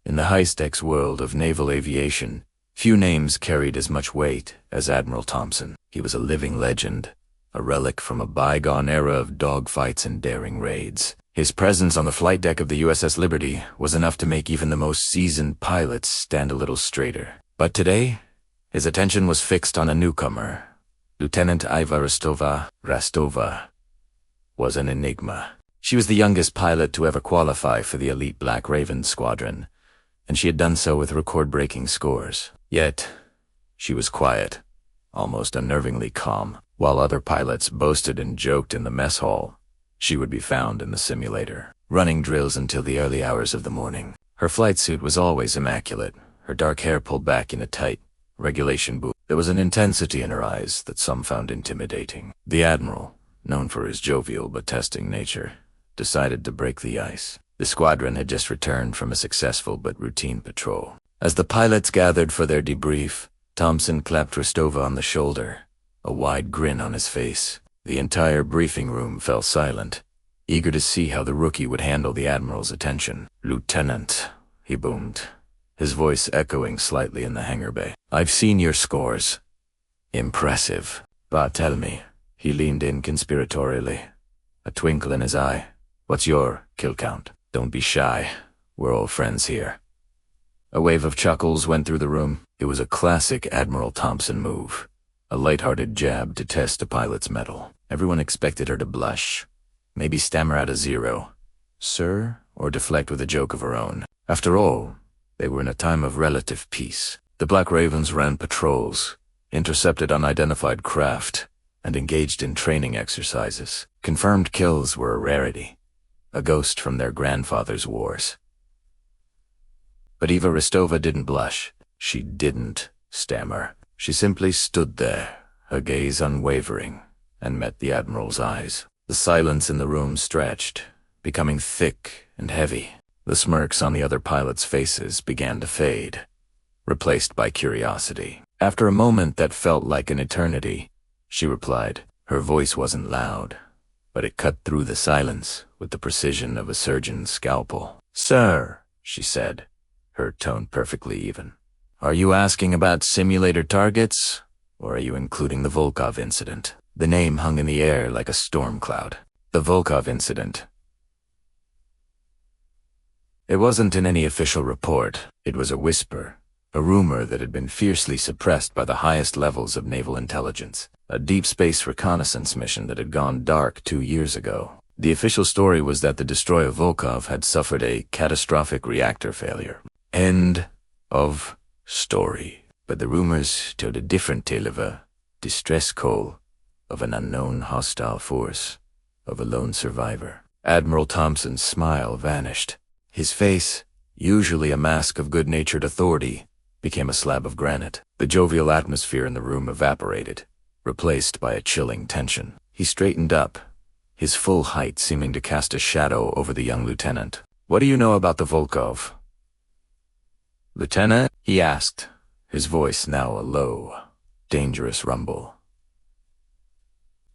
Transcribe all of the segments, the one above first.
In the high-stakes world of naval aviation, few names carried as much weight as Admiral Thompson. He was a living legend, a relic from a bygone era of dogfights and daring raids. His presence on the flight deck of the USS Liberty was enough to make even the most seasoned pilots stand a little straighter. But today, his attention was fixed on a newcomer. Lieutenant Iva Rostova was an enigma. She was the youngest pilot to ever qualify for the elite Black Raven squadron, and she had done so with record-breaking scores. Yet, she was quiet, almost unnervingly calm. While other pilots boasted and joked in the mess hall, she would be found in the simulator, running drills until the early hours of the morning. Her flight suit was always immaculate, her dark hair pulled back in a tight, regulation boot. There was an intensity in her eyes that some found intimidating. The Admiral, known for his jovial but testing nature, decided to break the ice. The squadron had just returned from a successful but routine patrol. As the pilots gathered for their debrief, Thompson clapped Rostova on the shoulder, a wide grin on his face. The entire briefing room fell silent, eager to see how the rookie would handle the Admiral's attention. "Lieutenant," he boomed, his voice echoing slightly in the hangar bay. "I've seen your scores. Impressive. But tell me," he leaned in conspiratorially, a twinkle in his eye, "what's your kill count? Don't be shy. We're all friends here." A wave of chuckles went through the room. It was a classic Admiral Thompson move, a light-hearted jab to test a pilot's mettle. Everyone expected her to blush, maybe stammer out a 0, "Sir," or deflect with a joke of her own. After all, they were in a time of relative peace. The Black Ravens ran patrols, intercepted unidentified craft, and engaged in training exercises. Confirmed kills were a rarity, a ghost from their grandfather's wars. But Iva Rostova didn't blush. She didn't stammer. She simply stood there, her gaze unwavering, and met the Admiral's eyes. The silence in the room stretched, becoming thick and heavy. The smirks on the other pilots' faces began to fade, replaced by curiosity. After a moment that felt like an eternity, she replied. Her voice wasn't loud, but it cut through the silence with the precision of a surgeon's scalpel. "Sir," she said, her tone perfectly even, "are you asking about simulator targets, or are you including the Volkov incident?" The name hung in the air like a storm cloud. The Volkov incident. It wasn't in any official report. It was a whisper, a rumor that had been fiercely suppressed by the highest levels of naval intelligence. A deep space reconnaissance mission that had gone dark 2 years ago. The official story was that the destroyer Volkov had suffered a catastrophic reactor failure. End of story. But the rumors told a different tale of a distress call, of an unknown hostile force, of a lone survivor. Admiral Thompson's smile vanished. His face, usually a mask of good-natured authority, became a slab of granite. The jovial atmosphere in the room evaporated, replaced by a chilling tension. He straightened up, his full height seeming to cast a shadow over the young lieutenant. "What do you know about the Volkov?" "Lieutenant?" he asked, his voice now a low, dangerous rumble.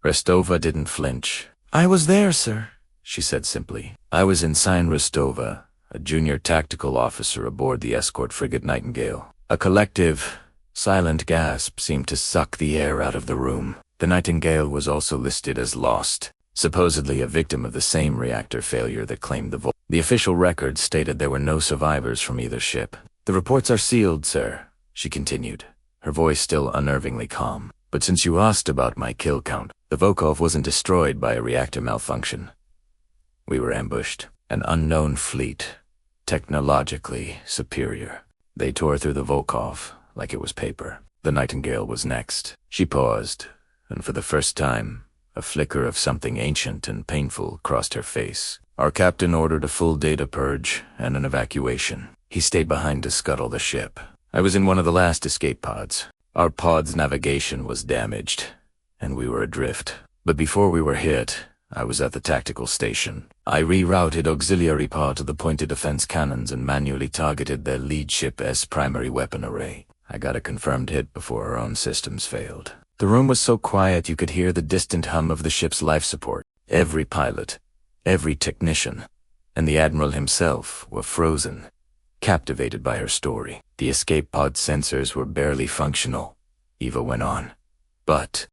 Rostova didn't flinch. "I was there, sir," she said simply. "I was Ensign Rostova, a junior tactical officer aboard the escort frigate Nightingale." A collective, silent gasp seemed to suck the air out of the room. The Nightingale was also listed as lost, supposedly a victim of the same reactor failure that claimed the Volkov. The official records stated there were no survivors from either ship. "The reports are sealed, sir," she continued, her voice still unnervingly calm. "But since you asked about my kill count, the Volkov wasn't destroyed by a reactor malfunction. We were ambushed. An unknown fleet, technologically superior. They tore through the Volkov like it was paper. The Nightingale was next." She paused, and for the first time, a flicker of something ancient and painful crossed her face. "Our captain ordered a full data purge and an evacuation. He stayed behind to scuttle the ship. I was in one of the last escape pods. Our pod's navigation was damaged, and we were adrift. But before we were hit, I was at the tactical station. I rerouted auxiliary pod to the pointed defense cannons and manually targeted their lead ship as primary weapon array. I got a confirmed hit before our own systems failed. The room was so quiet you could hear the distant hum of the ship's life support. Every pilot, every technician, and the Admiral himself were frozen, captivated by her story. The escape pod sensors were barely functional, Eva went on. But